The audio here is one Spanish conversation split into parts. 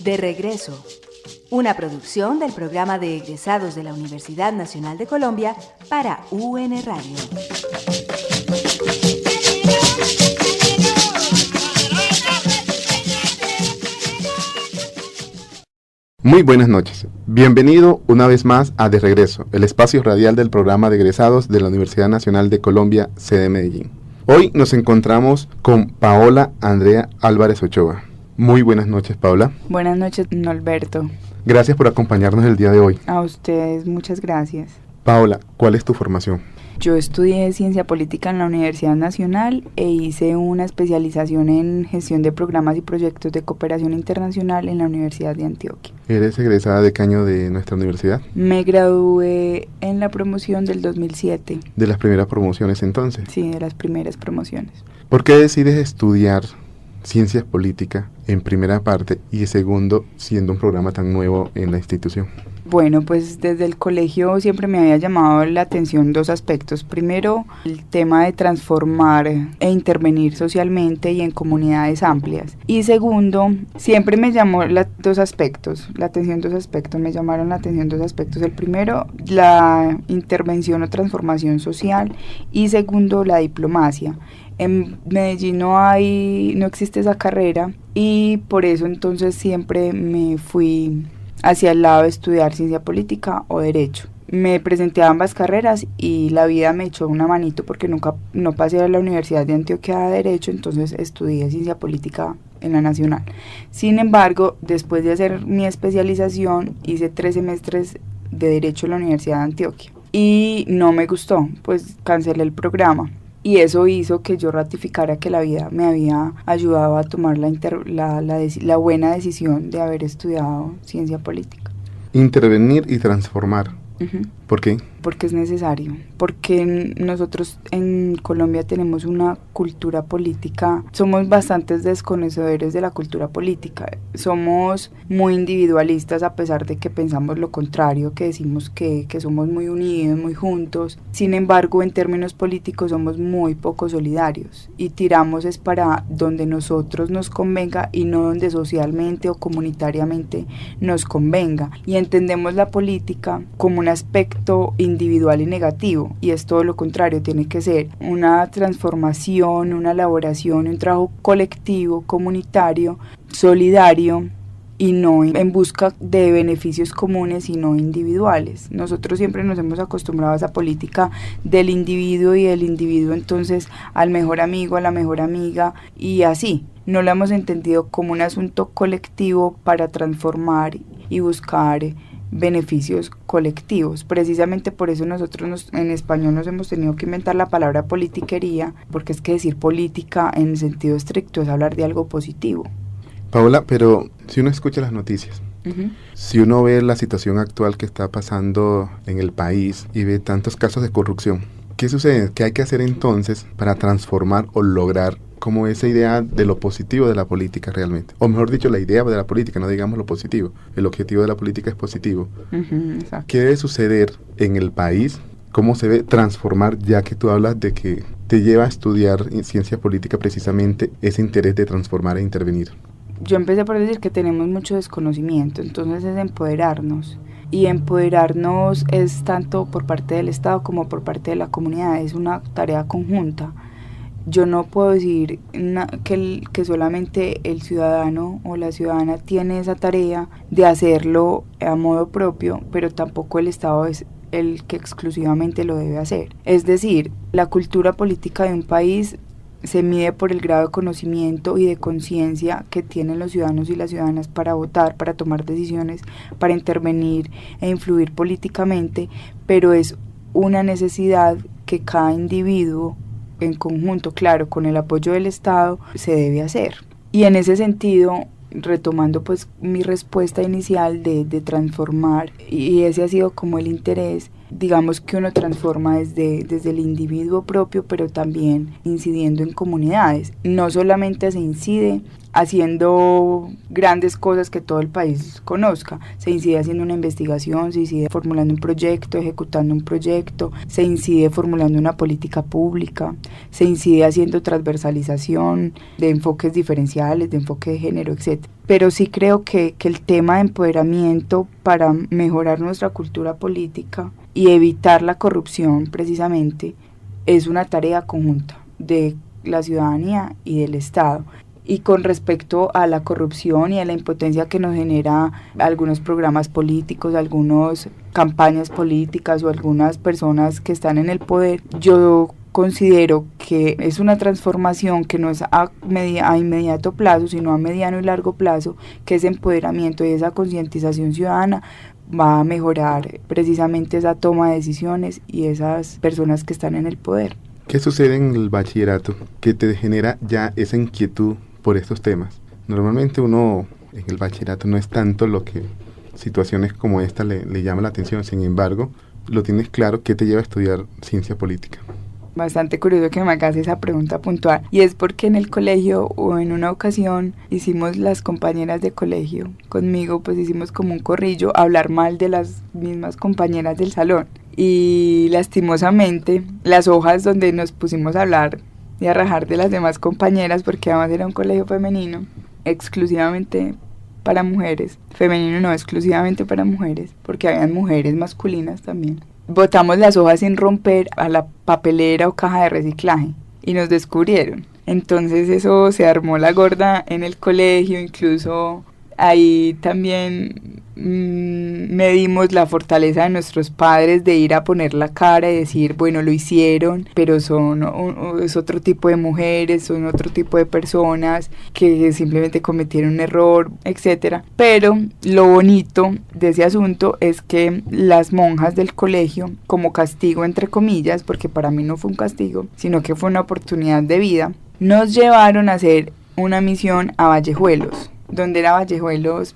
De regreso, una producción del programa de egresados de la Universidad Nacional de Colombia para UN Radio. Muy buenas noches. Bienvenido una vez más a De Regreso, el espacio radial del programa de egresados de la Universidad Nacional de Colombia, sede Medellín. Hoy nos encontramos con Paola Andrea Álvarez Ochoa. Muy buenas noches, Paola. Buenas noches, Norberto. Gracias por acompañarnos el día de hoy. A ustedes, muchas gracias. Paola, ¿cuál es tu formación? Yo estudié Ciencia Política en la Universidad Nacional e hice una especialización en Gestión de Programas y Proyectos de Cooperación Internacional en la Universidad de Antioquia. ¿Eres egresada de qué año de nuestra universidad? Me gradué en la promoción del 2007. ¿De las primeras promociones entonces? Sí, de las primeras promociones. ¿Por qué decides estudiar Ciencias Políticas en primera parte y segundo, siendo un programa tan nuevo en la institución? Bueno, pues desde el colegio siempre me había llamado la atención dos aspectos. Primero, el tema de transformar e intervenir socialmente y en comunidades amplias. Y segundo, siempre me llamó me llamaron la atención dos aspectos. El primero, la intervención o transformación social, y segundo, la diplomacia. En Medellín no existe esa carrera, y por eso entonces siempre me fui hacia el lado de estudiar ciencia política o derecho. Me presenté a ambas carreras y la vida me echó una manito porque no pasé a la Universidad de Antioquia de Derecho, entonces estudié ciencia política en la Nacional. Sin embargo, después de hacer mi especialización, hice 3 semestres de Derecho en la Universidad de Antioquia y no me gustó, pues cancelé el programa. Y eso hizo que yo ratificara que la vida me había ayudado a tomar la buena decisión de haber estudiado ciencia política. Intervenir y transformar. Uh-huh. ¿Por qué? Porque es necesario, porque nosotros en Colombia tenemos una cultura política, somos bastantes desconocedores de la cultura política, somos muy individualistas a pesar de que pensamos lo contrario, que decimos que somos muy unidos, muy juntos. Sin embargo, en términos políticos somos muy poco solidarios y tiramos es para donde nosotros nos convenga y no donde socialmente o comunitariamente nos convenga, y entendemos la política como un aspecto individual y negativo, y es todo lo contrario. Tiene que ser una transformación, una elaboración, un trabajo colectivo, comunitario, solidario, y no en busca de beneficios comunes, sino individuales. Nosotros siempre nos hemos acostumbrado a esa política del individuo, y del individuo entonces al mejor amigo, a la mejor amiga, y así. No lo hemos entendido como un asunto colectivo para transformar y buscar beneficios colectivos. Precisamente por eso nosotros en español nos hemos tenido que inventar la palabra politiquería, porque es que decir política en sentido estricto es hablar de algo positivo. Paola, pero si uno escucha las noticias, Uh-huh. si uno ve la situación actual que está pasando en el país y ve tantos casos de corrupción, ¿qué sucede? ¿Qué hay que hacer entonces para transformar o lograr como esa idea de lo positivo de la política realmente? O mejor dicho, la idea de la política, no digamos lo positivo. El objetivo de la política es positivo. Uh-huh, exacto. ¿Qué debe suceder en el país? ¿Cómo se debe transformar, ya que tú hablas de que te lleva a estudiar ciencia política precisamente ese interés de transformar e intervenir? Yo empecé por decir que tenemos mucho desconocimiento, entonces es empoderarnos. Y empoderarnos es tanto por parte del Estado como por parte de la comunidad, es una tarea conjunta. Yo no puedo decir que solamente el ciudadano o la ciudadana tiene esa tarea de hacerlo a modo propio, pero tampoco el Estado es el que exclusivamente lo debe hacer. Es decir, la cultura política de un país se mide por el grado de conocimiento y de conciencia que tienen los ciudadanos y las ciudadanas para votar, para tomar decisiones, para intervenir e influir políticamente, pero es una necesidad que cada individuo en conjunto, claro, con el apoyo del Estado, se debe hacer. Y en ese sentido, retomando pues mi respuesta inicial de transformar, y ese ha sido como el interés, digamos que uno transforma desde el individuo propio, pero también incidiendo en comunidades. No solamente se incide haciendo grandes cosas que todo el país conozca, se incide haciendo una investigación, se incide formulando un proyecto, ejecutando un proyecto, se incide formulando una política pública, se incide haciendo transversalización de enfoques diferenciales, de enfoque de género, etc. Pero sí creo que el tema de empoderamiento para mejorar nuestra cultura política y evitar la corrupción precisamente es una tarea conjunta de la ciudadanía y del Estado. Y con respecto a la corrupción y a la impotencia que nos genera algunos programas políticos, algunas campañas políticas o algunas personas que están en el poder, yo considero que es una transformación que no es a inmediato plazo, sino a mediano y largo plazo, que ese empoderamiento y esa concientización ciudadana va a mejorar precisamente esa toma de decisiones y esas personas que están en el poder. ¿Qué sucede en el bachillerato que te genera ya esa inquietud por estos temas? Normalmente uno en el bachillerato no es tanto lo que situaciones como esta le llama la atención, sin embargo, lo tienes claro. ¿Qué te lleva a estudiar ciencia política? Bastante curioso que me hagas esa pregunta puntual, y es porque en el colegio o en una ocasión hicimos las compañeras de colegio conmigo, pues hicimos como un corrillo, hablar mal de las mismas compañeras del salón, y lastimosamente las hojas donde nos pusimos a hablar y a rajar de las demás compañeras, porque además era un colegio femenino, exclusivamente para mujeres, femenino no, exclusivamente para mujeres, porque habían mujeres masculinas también. Botamos las hojas sin romper a la papelera o caja de reciclaje y nos descubrieron. Entonces eso se armó la gorda en el colegio, incluso ahí también medimos la fortaleza de nuestros padres de ir a poner la cara y decir, bueno, lo hicieron, pero es otro tipo de mujeres, son otro tipo de personas que simplemente cometieron un error, etcétera. Pero lo bonito de ese asunto es que las monjas del colegio, como castigo entre comillas, porque para mí no fue un castigo, sino que fue una oportunidad de vida, nos llevaron a hacer una misión a Vallejuelos, donde era Vallejuelos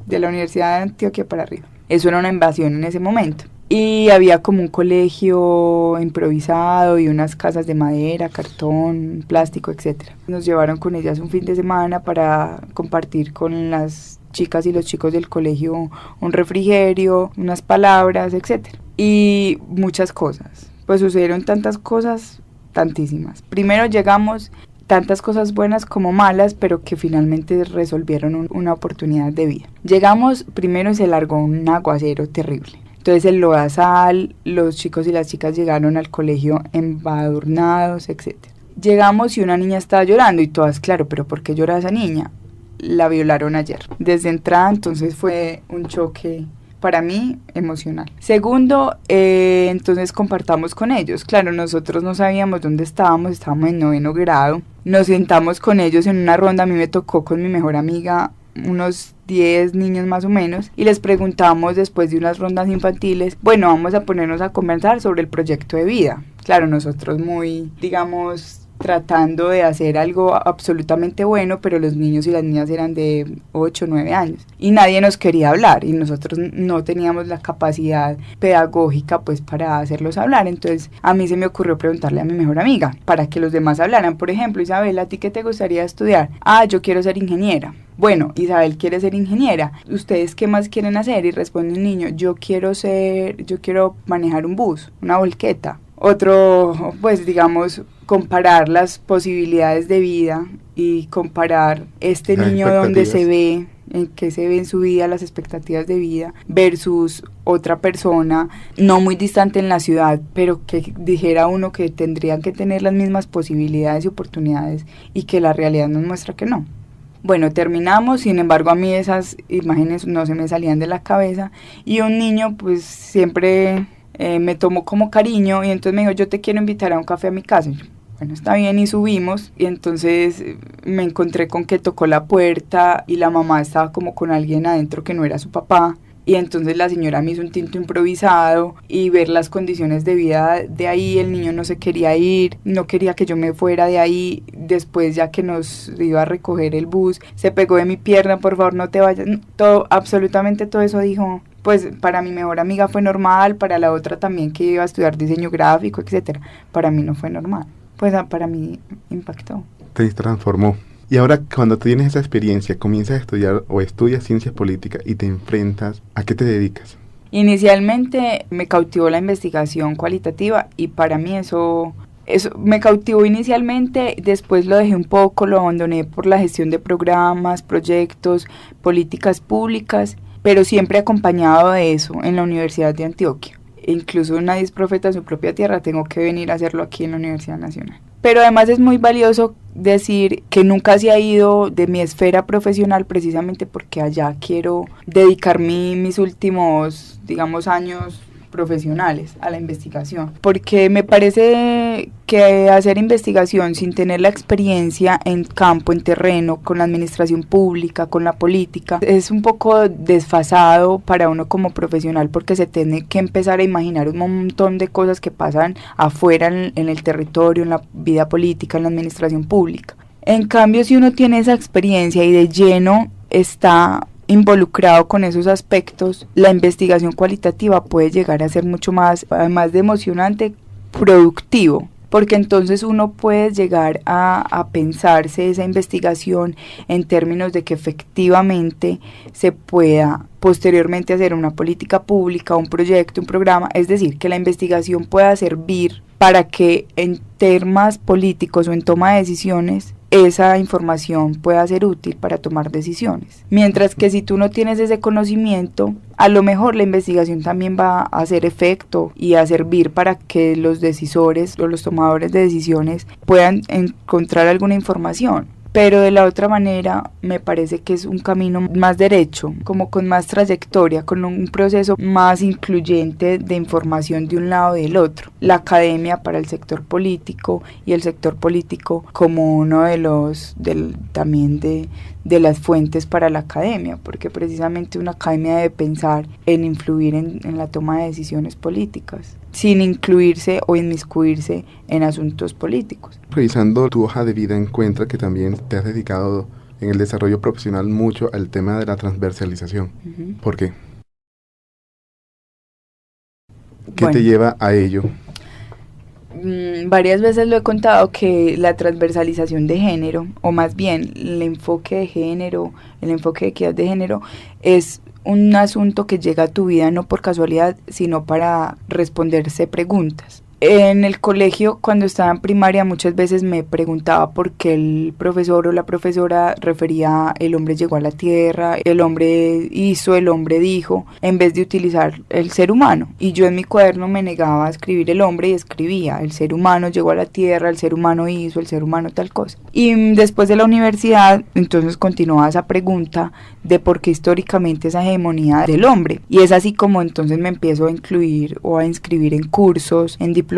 de la Universidad de Antioquia para arriba. Eso era una invasión en ese momento. Y había como un colegio improvisado y unas casas de madera, cartón, plástico, etc. Nos llevaron con ellas un fin de semana para compartir con las chicas y los chicos del colegio un refrigerio, unas palabras, etc. Y muchas cosas. Pues sucedieron tantas cosas, tantísimas. Primero llegamos, tantas cosas buenas como malas, pero que finalmente resolvieron una oportunidad de vida. Llegamos primero y se largó un aguacero terrible. Entonces el lodazal, los chicos y las chicas llegaron al colegio embadurnados, etc. Llegamos y una niña estaba llorando y todas, claro, pero ¿por qué llora esa niña? La violaron ayer. Desde entrada entonces fue un choque para mí emocional. Segundo, entonces compartamos con ellos. Claro, nosotros no sabíamos dónde estábamos en 9º grado. Nos sentamos con ellos en una ronda, a mí me tocó con mi mejor amiga unos 10 niños más o menos, y les preguntamos después de unas rondas infantiles, bueno, vamos a ponernos a conversar sobre el proyecto de vida. Claro, nosotros muy, digamos, tratando de hacer algo absolutamente bueno, pero los niños y las niñas eran de 8 o 9 años y nadie nos quería hablar y nosotros no teníamos la capacidad pedagógica pues para hacerlos hablar. Entonces a mí se me ocurrió preguntarle a mi mejor amiga para que los demás hablaran. Por ejemplo, Isabel, ¿a ti qué te gustaría estudiar? Ah, yo quiero ser ingeniera. Bueno, Isabel quiere ser ingeniera. ¿Ustedes qué más quieren hacer? Y responde un niño, yo quiero manejar un bus, una volqueta. Otro, pues digamos, comparar las posibilidades de vida y comparar este niño donde se ve, en qué se ve en su vida, las expectativas de vida, versus otra persona no muy distante en la ciudad, pero que dijera uno que tendrían que tener las mismas posibilidades y oportunidades y que la realidad nos muestra que no. Bueno, terminamos, sin embargo a mí esas imágenes no se me salían de la cabeza y un niño pues siempre me tomó como cariño y entonces me dijo, yo te quiero invitar a un café a mi casa. Y yo, bueno, está bien, y subimos y entonces me encontré con que tocó la puerta y la mamá estaba como con alguien adentro que no era su papá. Y entonces la señora me hizo un tinto improvisado y ver las condiciones de vida de ahí, el niño no se quería ir, no quería que yo me fuera de ahí. Después ya que nos iba a recoger el bus, se pegó de mi pierna, por favor no te vayas, todo, absolutamente todo eso dijo Pues para mi mejor amiga fue normal, para la otra también que iba a estudiar diseño gráfico, etcétera. Para mí no fue normal. Pues para mí impactó. Te transformó. Y ahora cuando tienes esa experiencia, comienzas a estudiar o estudias ciencias políticas y te enfrentas, ¿a qué te dedicas? Inicialmente me cautivó la investigación cualitativa y para mí eso me cautivó inicialmente, después lo dejé un poco, lo abandoné por la gestión de programas, proyectos, políticas públicas, pero siempre acompañado de eso en la Universidad de Antioquia. Incluso nadie es profeta en su propia tierra, tengo que venir a hacerlo aquí en la Universidad Nacional. Pero además es muy valioso decir que nunca se ha ido de mi esfera profesional precisamente porque allá quiero dedicar mis últimos, digamos, años profesionales a la investigación, porque me parece que hacer investigación sin tener la experiencia en campo, en terreno, con la administración pública, con la política, es un poco desfasado para uno como profesional porque se tiene que empezar a imaginar un montón de cosas que pasan afuera en el territorio, en la vida política, en la administración pública. En cambio, si uno tiene esa experiencia y de lleno está involucrado con esos aspectos, la investigación cualitativa puede llegar a ser mucho más, además de emocionante, productivo, porque entonces uno puede llegar a pensarse esa investigación en términos de que efectivamente se pueda posteriormente hacer una política pública, un proyecto, un programa, es decir, que la investigación pueda servir para que en temas políticos o en toma de decisiones esa información pueda ser útil para tomar decisiones. Mientras que si tú no tienes ese conocimiento, a lo mejor la investigación también va a hacer efecto y a servir para que los decisores o los tomadores de decisiones puedan encontrar alguna información. Pero de la otra manera me parece que es un camino más derecho, como con más trayectoria, con un proceso más incluyente de información de un lado y del otro. La academia para el sector político y el sector político como uno de los también de las fuentes para la academia, porque precisamente una academia debe pensar en influir en la toma de decisiones políticas, sin incluirse o inmiscuirse en asuntos políticos. Revisando tu hoja de vida encuentra que también te has dedicado en el desarrollo profesional mucho al tema de la transversalización. Uh-huh. ¿Por qué? ¿Qué te lleva a ello? Varias veces lo he contado que la transversalización de género, o más bien el enfoque de género, el enfoque de equidad de género, es un asunto que llega a tu vida no por casualidad, sino para responderse preguntas. En el colegio, cuando estaba en primaria, muchas veces me preguntaba por qué el profesor o la profesora refería el hombre llegó a la tierra, el hombre hizo, el hombre dijo, en vez de utilizar el ser humano. Y yo en mi cuaderno me negaba a escribir el hombre y escribía el ser humano llegó a la tierra, el ser humano hizo, el ser humano tal cosa. Y después de la universidad, entonces continuaba esa pregunta de por qué históricamente esa hegemonía del hombre. Y es así como entonces me empiezo a incluir o a inscribir en cursos, en diplomados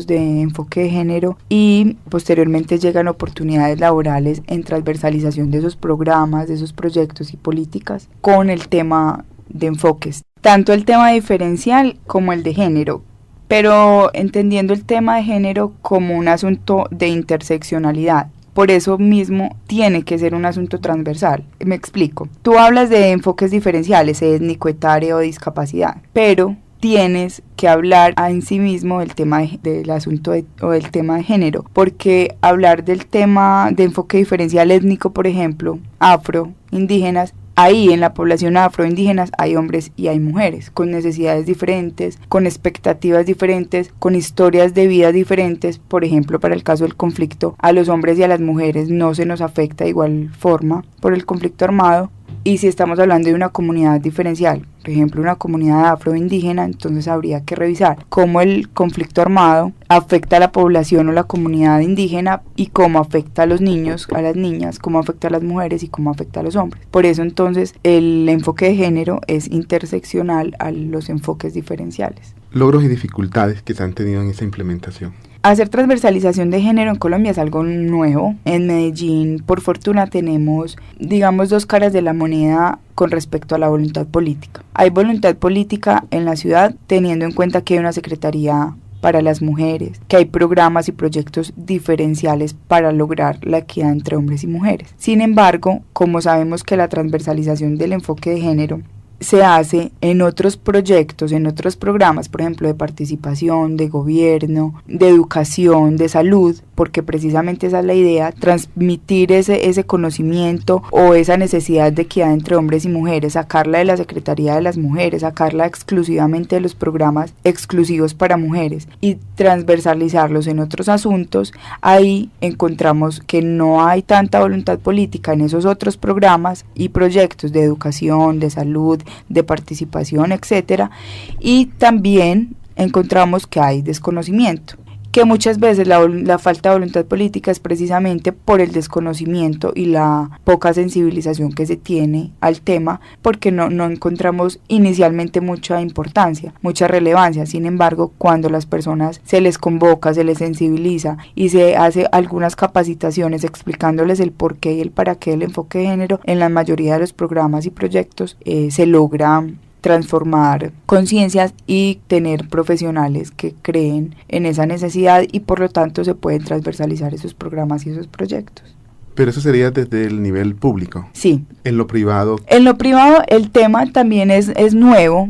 de enfoque de género y posteriormente llegan oportunidades laborales en transversalización de esos programas, de esos proyectos y políticas con el tema de enfoques, tanto el tema diferencial como el de género, pero entendiendo el tema de género como un asunto de interseccionalidad. Por eso mismo tiene que ser un asunto transversal. Me explico. Tú hablas de enfoques diferenciales, étnico, etario o discapacidad, pero tienes que hablar en sí mismo del tema del asunto o del tema de género, porque hablar del tema de enfoque diferencial étnico, por ejemplo, afro, indígenas, ahí en la población afroindígenas hay hombres y hay mujeres con necesidades diferentes, con expectativas diferentes, con historias de vida diferentes. Por ejemplo, para el caso del conflicto, a los hombres y a las mujeres no se nos afecta de igual forma por el conflicto armado. Y si estamos hablando de una comunidad diferencial, por ejemplo una comunidad afroindígena, entonces habría que revisar cómo el conflicto armado afecta a la población o la comunidad indígena y cómo afecta a los niños, a las niñas, cómo afecta a las mujeres y cómo afecta a los hombres. Por eso entonces el enfoque de género es interseccional a los enfoques diferenciales. Logros y dificultades que se han tenido en esa implementación. Hacer transversalización de género en Colombia es algo nuevo. En Medellín, por fortuna, tenemos, digamos, dos caras de la moneda con respecto a la voluntad política. Hay voluntad política en la ciudad, teniendo en cuenta que hay una secretaría para las mujeres, que hay programas y proyectos diferenciales para lograr la equidad entre hombres y mujeres. Sin embargo, como sabemos que la transversalización del enfoque de género se hace en otros proyectos, en otros programas, por ejemplo, de participación, de gobierno, de educación, de salud, porque precisamente esa es la idea, transmitir ese conocimiento o esa necesidad de equidad entre hombres y mujeres, sacarla de la Secretaría de las Mujeres, sacarla exclusivamente de los programas exclusivos para mujeres y transversalizarlos en otros asuntos. Ahí encontramos que no hay tanta voluntad política en esos otros programas y proyectos de educación, de salud, de participación, etcétera, y también encontramos que hay desconocimiento, que muchas veces la falta de voluntad política es precisamente por el desconocimiento y la poca sensibilización que se tiene al tema, porque no encontramos inicialmente mucha importancia, mucha relevancia. Sin embargo, cuando las personas se les convoca, se les sensibiliza y se hace algunas capacitaciones explicándoles el por qué y el para qué del enfoque de género, en la mayoría de los programas y proyectos se logra transformar conciencias y tener profesionales que creen en esa necesidad y por lo tanto se pueden transversalizar esos programas y esos proyectos. Pero eso sería desde el nivel público. Sí. En lo privado. En lo privado el tema también es nuevo.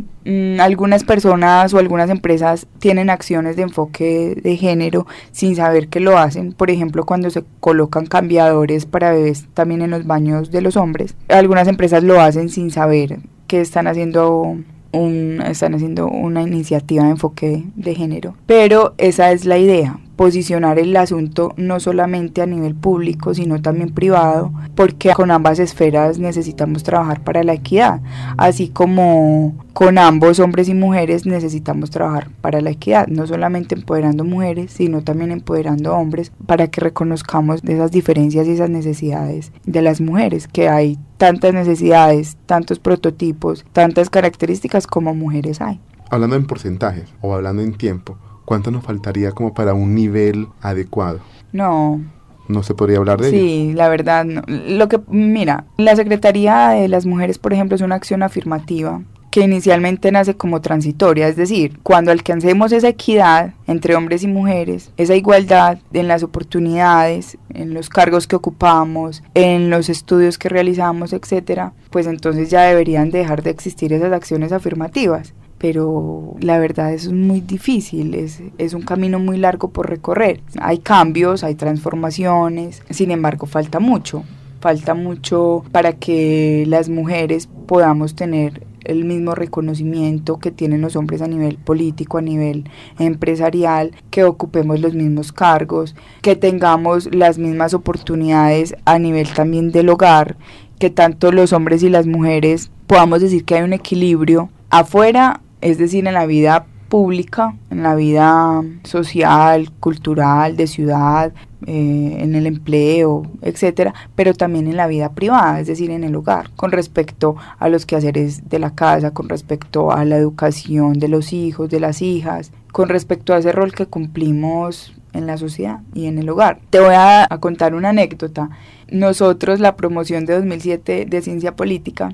Algunas personas o algunas empresas tienen acciones de enfoque de género sin saber que lo hacen. Por ejemplo, cuando se colocan cambiadores para bebés también en los baños de los hombres. Algunas empresas lo hacen sin saber que están haciendo una iniciativa de enfoque de género, pero esa es la idea, posicionar el asunto no solamente a nivel público, sino también privado, porque con ambas esferas necesitamos trabajar para la equidad, así como con ambos, hombres y mujeres, necesitamos trabajar para la equidad, no solamente empoderando mujeres, sino también empoderando hombres, para que reconozcamos esas diferencias y esas necesidades de las mujeres, que hay tantas necesidades, tantos prototipos, tantas características como mujeres hay. Hablando en porcentajes o hablando en tiempo, ¿cuánto nos faltaría como para un nivel adecuado? No se podría hablar de ello. Sí, la verdad, no. Mira, la Secretaría de las Mujeres, por ejemplo, es una acción afirmativa que inicialmente nace como transitoria, es decir, cuando alcancemos esa equidad entre hombres y mujeres, esa igualdad en las oportunidades, en los cargos que ocupamos, en los estudios que realizamos, etcétera, pues entonces ya deberían dejar de existir esas acciones afirmativas. Pero la verdad es muy difícil, es un camino muy largo por recorrer. Hay cambios, hay transformaciones, sin embargo falta mucho para que las mujeres podamos tener el mismo reconocimiento que tienen los hombres a nivel político, a nivel empresarial, que ocupemos los mismos cargos, que tengamos las mismas oportunidades a nivel también del hogar, que tanto los hombres y las mujeres podamos decir que hay un equilibrio afuera, es decir, en la vida pública, en la vida social, cultural, de ciudad, en el empleo, etcétera, pero también en la vida privada, es decir, en el hogar, con respecto a los quehaceres de la casa, con respecto a la educación de los hijos, de las hijas, con respecto a ese rol que cumplimos en la sociedad y en el hogar. Te voy a contar una anécdota. Nosotros, la promoción de 2007 de Ciencia Política,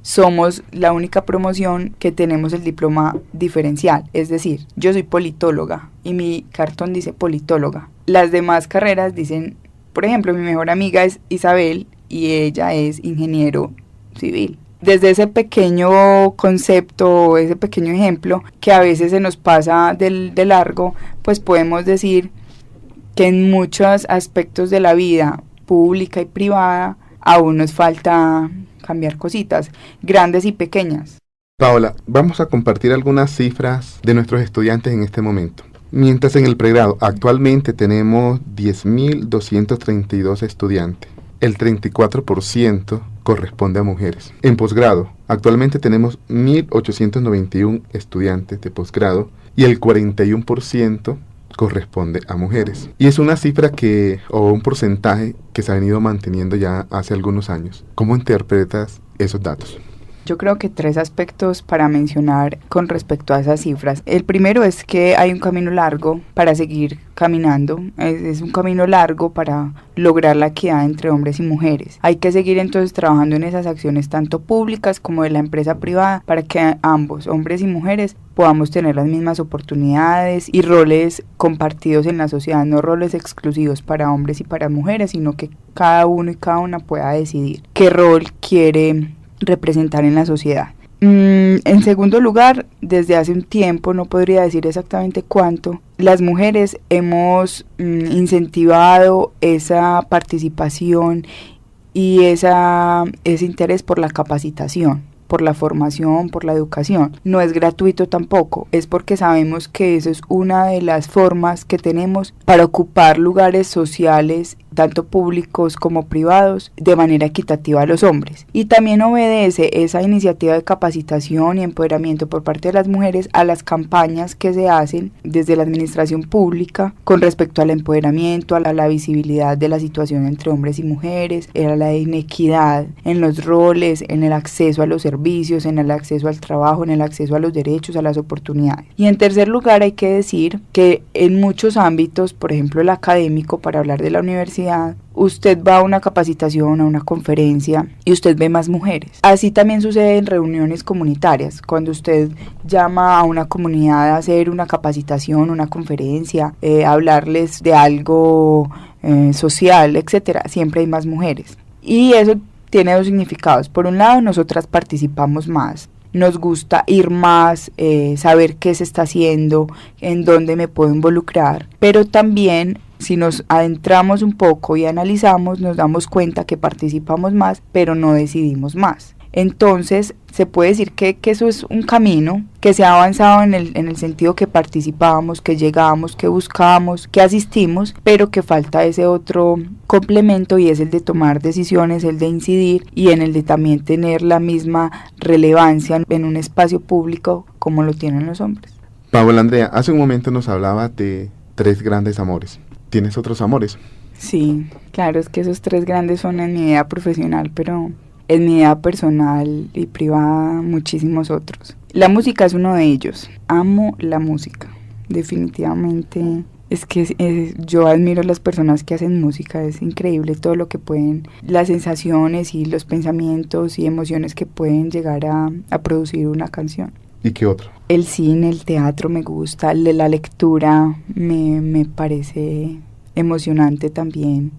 somos la única promoción que tenemos el diploma diferencial, es decir, yo soy politóloga y mi cartón dice politóloga. Las demás carreras dicen, por ejemplo, mi mejor amiga es Isabel y ella es ingeniero civil. Desde ese pequeño concepto, ese pequeño ejemplo que a veces se nos pasa de largo, pues podemos decir que en muchos aspectos de la vida pública y privada aún nos falta cambiar cositas, grandes y pequeñas. Paola, vamos a compartir algunas cifras de nuestros estudiantes en este momento. Mientras en el pregrado actualmente tenemos 10.232 estudiantes, el 34% corresponde a mujeres. En posgrado, actualmente tenemos 1.891 estudiantes de posgrado y el 41% corresponde a mujeres. Y es una cifra o un porcentaje que se ha venido manteniendo ya hace algunos años. ¿Cómo interpretas esos datos? Yo creo que 3 aspectos para mencionar con respecto a esas cifras. El primero es que hay un camino largo para seguir caminando, es un camino largo para lograr la equidad entre hombres y mujeres. Hay que seguir entonces trabajando en esas acciones tanto públicas como de la empresa privada para que ambos, hombres y mujeres, podamos tener las mismas oportunidades y roles compartidos en la sociedad, no roles exclusivos para hombres y para mujeres, sino que cada uno y cada una pueda decidir qué rol quiere representar en la sociedad. En segundo lugar, desde hace un tiempo, no podría decir exactamente cuánto, las mujeres hemos incentivado esa participación y ese interés por la capacitación, por la formación, por la educación. No es gratuito tampoco, es porque sabemos que eso es una de las formas que tenemos para ocupar lugares sociales, tanto públicos como privados, de manera equitativa a los hombres. Y también obedece esa iniciativa de capacitación y empoderamiento por parte de las mujeres a las campañas que se hacen desde la administración pública con respecto al empoderamiento, a la visibilidad de la situación entre hombres y mujeres, a la inequidad en los roles, en el acceso a los servicios, en el acceso al trabajo, en el acceso a los derechos, a las oportunidades. Y en tercer lugar, hay que decir que en muchos ámbitos, por ejemplo el académico, para hablar de la universidad, usted va a una capacitación, a una conferencia y usted ve más mujeres. Así también sucede en reuniones comunitarias, cuando usted llama a una comunidad a hacer una capacitación, una conferencia, hablarles de algo social, etcétera, siempre hay más mujeres. Y eso tiene dos significados. Por un lado, nosotras participamos más. Nos gusta ir más, saber qué se está haciendo, en dónde me puedo involucrar, pero también si nos adentramos un poco y analizamos, nos damos cuenta que participamos más, pero no decidimos más. Entonces, se puede decir que eso es un camino que se ha avanzado en el sentido que participamos, que llegamos, que buscamos, que asistimos, pero que falta ese otro complemento y es el de tomar decisiones, el de incidir y en el de también tener la misma relevancia en un espacio público como lo tienen los hombres. Paola Andrea, hace un momento nos hablaba de 3 grandes amores. ¿Tienes otros amores? Sí, claro, es que esos 3 grandes son en mi vida profesional, pero en mi vida personal y privada muchísimos otros. La música es uno de ellos. Amo la música, definitivamente. Es que yo admiro a las personas que hacen música, es increíble todo lo que pueden, las sensaciones y los pensamientos y emociones que pueden llegar a producir una canción. ¿Y qué otro? El cine, el teatro me gusta, la lectura me parece emocionante también.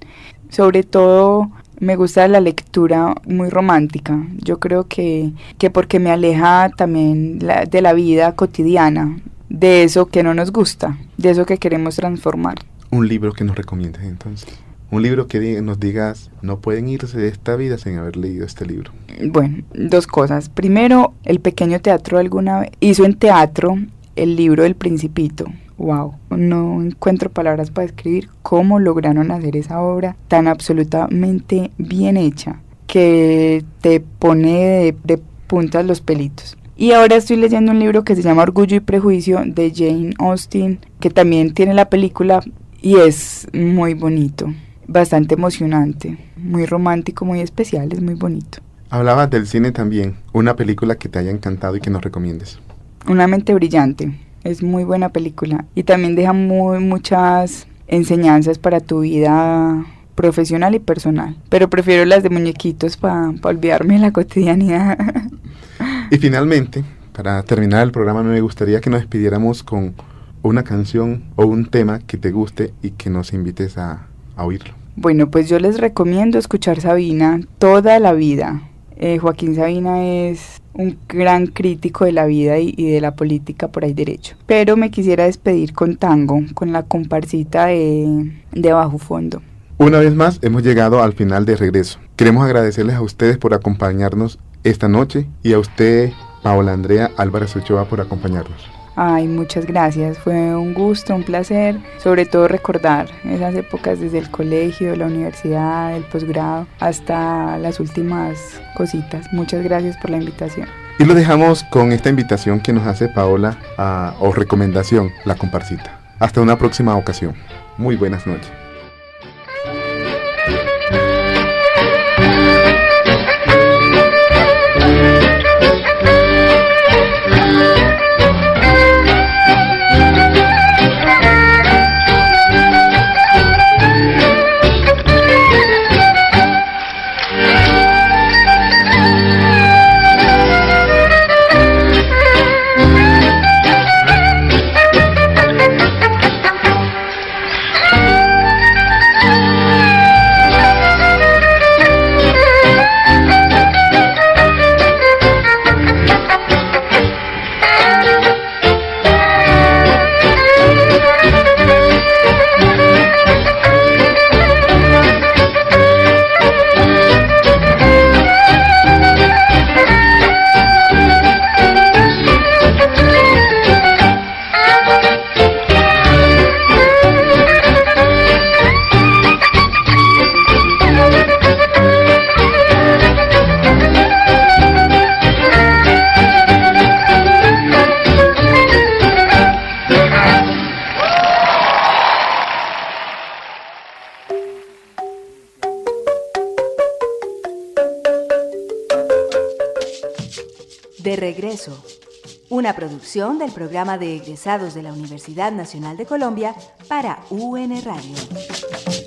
Sobre todo me gusta la lectura muy romántica. Yo creo que porque me aleja también de la vida cotidiana, de eso que no nos gusta, de eso que queremos transformar. Un libro que nos recomiendes entonces. Un libro que nos digas, no pueden irse de esta vida sin haber leído este libro. Bueno, 2 cosas. Primero, El Pequeño Teatro alguna vez hizo en teatro el libro del Principito. Wow, no encuentro palabras para describir cómo lograron hacer esa obra tan absolutamente bien hecha que te pone de puntas los pelitos. Y ahora estoy leyendo un libro que se llama Orgullo y Prejuicio de Jane Austen, que también tiene la película y es muy bonito, bastante emocionante, muy romántico, muy especial, es muy bonito. Hablabas del cine también, una película que te haya encantado y que nos recomiendes. Una mente brillante, es muy buena película y también deja muchas enseñanzas para tu vida profesional y personal, pero prefiero las de muñequitos para olvidarme de la cotidianidad. Y finalmente, para terminar el programa, me gustaría que nos despidiéramos con una canción o un tema que te guste y que nos invites a oírlo. Bueno, pues yo les recomiendo escuchar Sabina toda la vida. Joaquín Sabina es un gran crítico de la vida y de la política por ahí derecho. Pero me quisiera despedir con tango, con la comparsita de Bajo Fondo. Una vez más hemos llegado al final de Regreso. Queremos agradecerles a ustedes por acompañarnos esta noche y a usted, Paola Andrea Álvarez Ochoa, por acompañarnos. Ay, muchas gracias, fue un gusto, un placer, sobre todo recordar esas épocas desde el colegio, la universidad, el posgrado, hasta las últimas cositas. Muchas gracias por la invitación. Y lo dejamos con esta invitación que nos hace Paola, o recomendación, la comparsita. Hasta una próxima ocasión. Muy buenas noches. De regreso. Una producción del programa de egresados de la Universidad Nacional de Colombia para UN Radio.